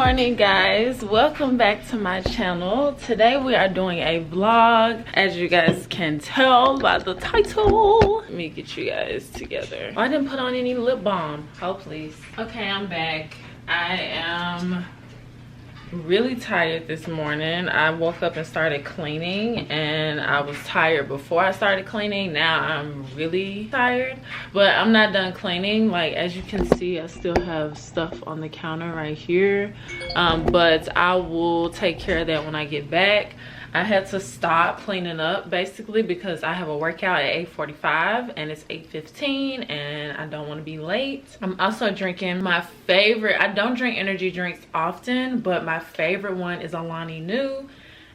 morning, guys. Welcome back to my channel. Today we are doing a vlog, as you guys can tell by the title. Let me get you guys together. I didn't put on any lip balm. Oh please. Okay, I'm back. I am really tired this morning. I woke up and started cleaning, and I was tired before I started cleaning. Now I'm really tired, but I'm not done cleaning. Like, as you can see, I still have stuff on the counter right here, but I will take care of that when I get back. I had to stop cleaning up basically because I have a workout at 8:45 and it's 8:15 and I don't want to be late. I'm also drinking my favorite, I don't drink energy drinks often, but my favorite one is Alani Nu,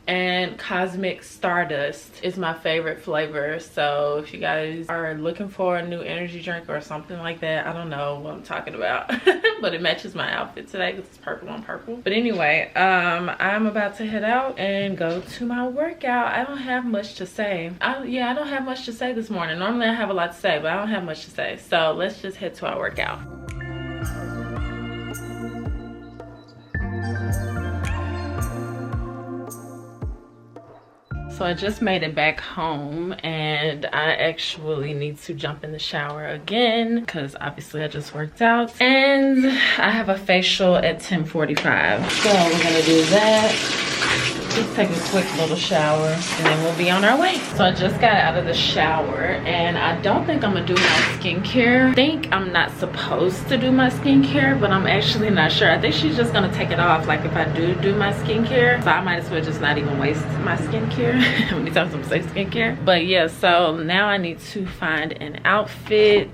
and Cosmic Stardust is my favorite flavor. So if you guys are looking for a new energy drink or something like that, I don't know what I'm talking about, but it matches my outfit today because it's purple on purple. But anyway, I'm about to head out and go to my workout. I don't have much to say. I don't have much to say this morning. Normally I have a lot to say, but I don't have much to say. So let's just head to our workout. So I just made it back home, and I actually need to jump in the shower again because obviously I just worked out, and I have a facial at 10:45. So we're gonna do that. Just take a quick little shower and then we'll be on our way. So I just got out of the shower, and I don't think I'm gonna do my skincare. I think I'm not supposed to do my skincare, but I'm actually not sure. I think she's just gonna take it off, like if I do my skincare. So I might as well just not even waste my skincare. How many times I'm saying skincare? But yeah, so now I need to find an outfit.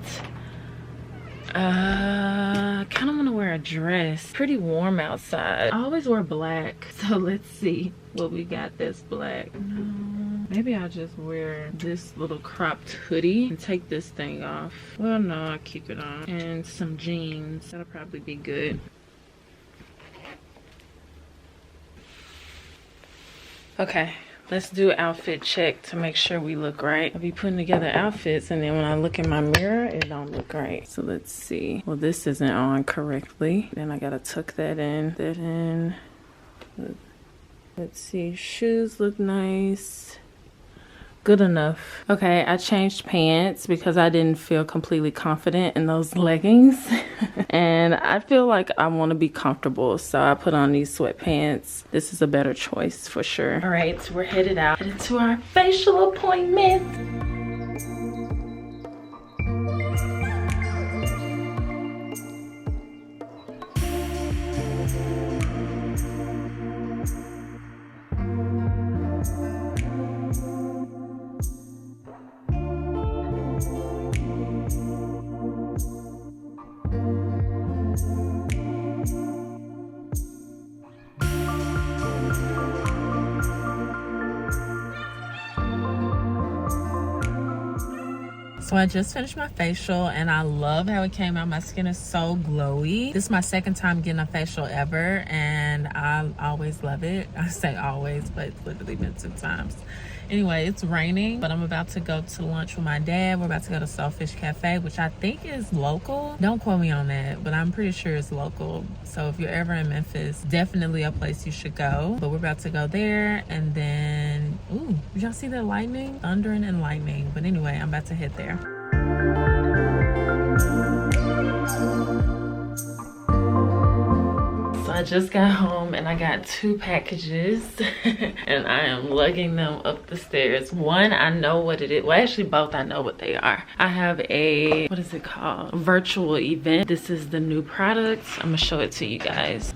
I kind of want to wear a dress. Pretty warm outside. I always wear black, so let's see what we got that's black. No, maybe I'll just wear this little cropped hoodie and take this thing off. Well, no, I'll keep it on, and some jeans. That'll probably be good. Okay, let's do outfit check to make sure we look right. I'll be putting together outfits, and then when I look in my mirror, it don't look right. So let's see. Well, this isn't on correctly. Then I gotta tuck that in. Let's see. Shoes look nice. Good enough. Okay, I changed pants because I didn't feel completely confident in those leggings. And I feel like I want to be comfortable, so I put on these sweatpants. This is a better choice for sure. All right, we're headed out. Headed to our facial appointment. So I just finished my facial, and I love how it came out. My skin is so glowy. This is my second time getting a facial ever, and I always love it. I say always, but it's literally been 2 times. Anyway, it's raining, but I'm about to go to lunch with my dad. We're about to go to Saltfish Cafe, which I think is local. Don't quote me on that, but I'm pretty sure it's local. So if you're ever in Memphis, definitely a place you should go. But we're about to go there, and then, ooh, did y'all see the lightning? Thundering and lightning. But anyway, I'm about to head there. I just got home, and I got 2 packages and I am lugging them up the stairs. One, I know what it is. Well, actually both I know what they are. I have a, what is it called? A virtual event. This is the new product. I'm gonna show it to you guys.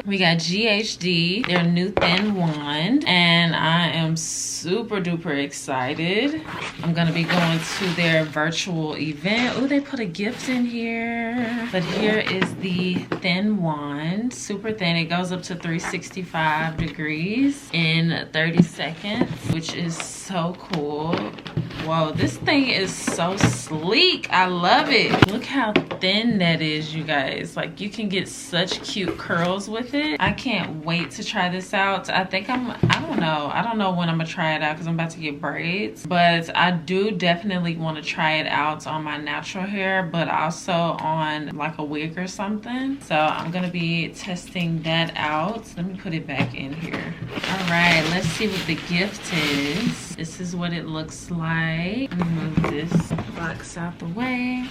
We got GHD, their new thin wand, and I am super duper excited. I'm gonna be going to their virtual event. Oh, they put a gift in here. But here is the thin wand, super thin. It goes up to 365 degrees in 30 seconds, which is so cool. Whoa, this thing is so sleek. I love it. Look how thin that is, you guys. Like, you can get such cute curls with it. I can't wait to try this out. I think I don't know when I'm gonna try it out because I'm about to get braids, but I do definitely want to try it out on my natural hair, but also on like a wig or something. So I'm gonna be testing that out. Let me put it back in here. All right, let's see what the gift is. This is what it looks like. Let me move this box out the way.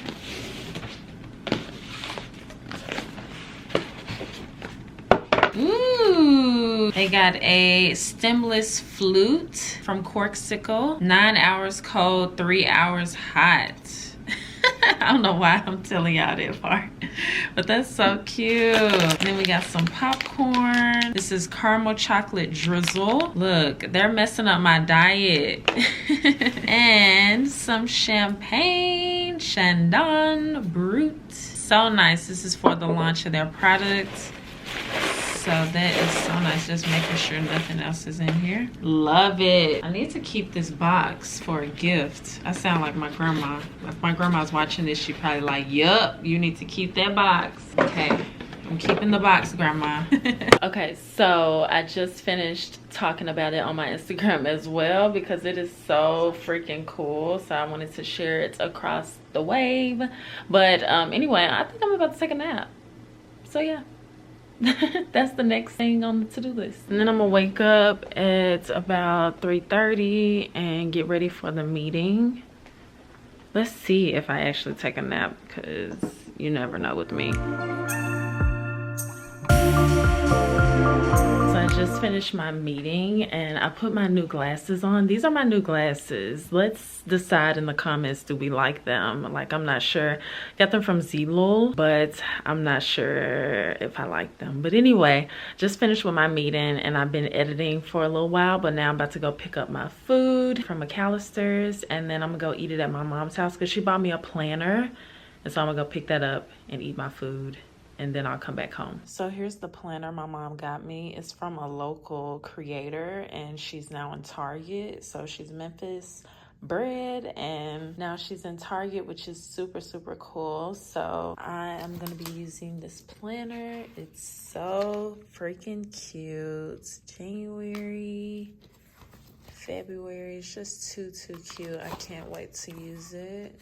Ooh, they got a stemless flute from Corksicle. 9 hours cold, 3 hours hot. I don't know why I'm telling y'all that part, but that's so cute. And then we got some popcorn. This is caramel chocolate drizzle. Look, they're messing up my diet. And some champagne, Chandon Brut. So nice. This is for the launch of their product. So that is so nice, just making sure nothing else is in here. Love it. I need to keep this box for a gift. I sound like my grandma. If my grandma's watching this, she'd probably like, yup, you need to keep that box. Okay, I'm keeping the box, Grandma. Okay, so I just finished talking about it on my Instagram as well because it is so freaking cool. So I wanted to share it across the wave. But anyway, I think I'm about to take a nap. So yeah. That's the next thing on the to-do list. And then I'm gonna wake up at about 3:30 and get ready for the meeting. Let's see if I actually take a nap because you never know with me. So I just finished my meeting and I put my new glasses on. These are my new glasses. Let's decide in the comments, do we like them? Like, I'm not sure. Got them from Zelul, but I'm not sure if I like them. But anyway, just finished with my meeting and I've been editing for a little while, but now I'm about to go pick up my food from McAllister's and then I'm gonna go eat it at my mom's house because she bought me a planner. And so I'm gonna go pick that up and eat my food. And then I'll come back home. So here's the planner my mom got me. It's from a local creator and she's now in Target. So she's Memphis bred and now she's in Target, which is super, super cool. So I am gonna be using this planner. It's so freaking cute. January, February, it's just too cute. I can't wait to use it.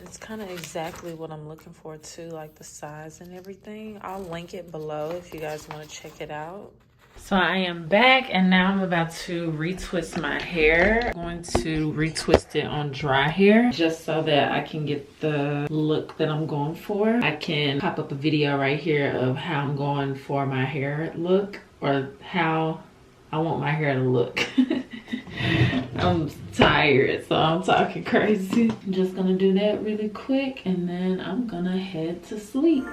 It's kind of exactly what I'm looking for too, like the size and everything. I'll link it below if you guys want to check it out. So I am back and now I'm about to retwist my hair. I'm going to retwist it on dry hair just so that I can get the look that I'm going for. I can pop up a video right here of how I'm going for my hair look or how I want my hair to look. I'm tired, so I'm talking crazy. I'm just gonna do that really quick and then I'm gonna head to sleep.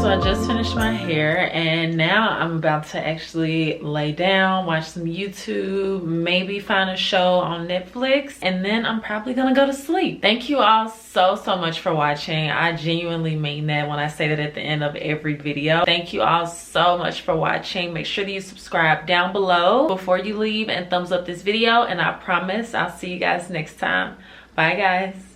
So I just finished my hair and now I'm about to actually lay down, watch some YouTube, maybe find a show on Netflix, and then I'm probably gonna go to sleep. Thank you all so much for watching. I genuinely mean that when I say that at the end of every video. Thank you all so much for watching. Make sure that you subscribe down below before you leave and thumbs up this video, and I promise I'll see you guys next time. Bye guys.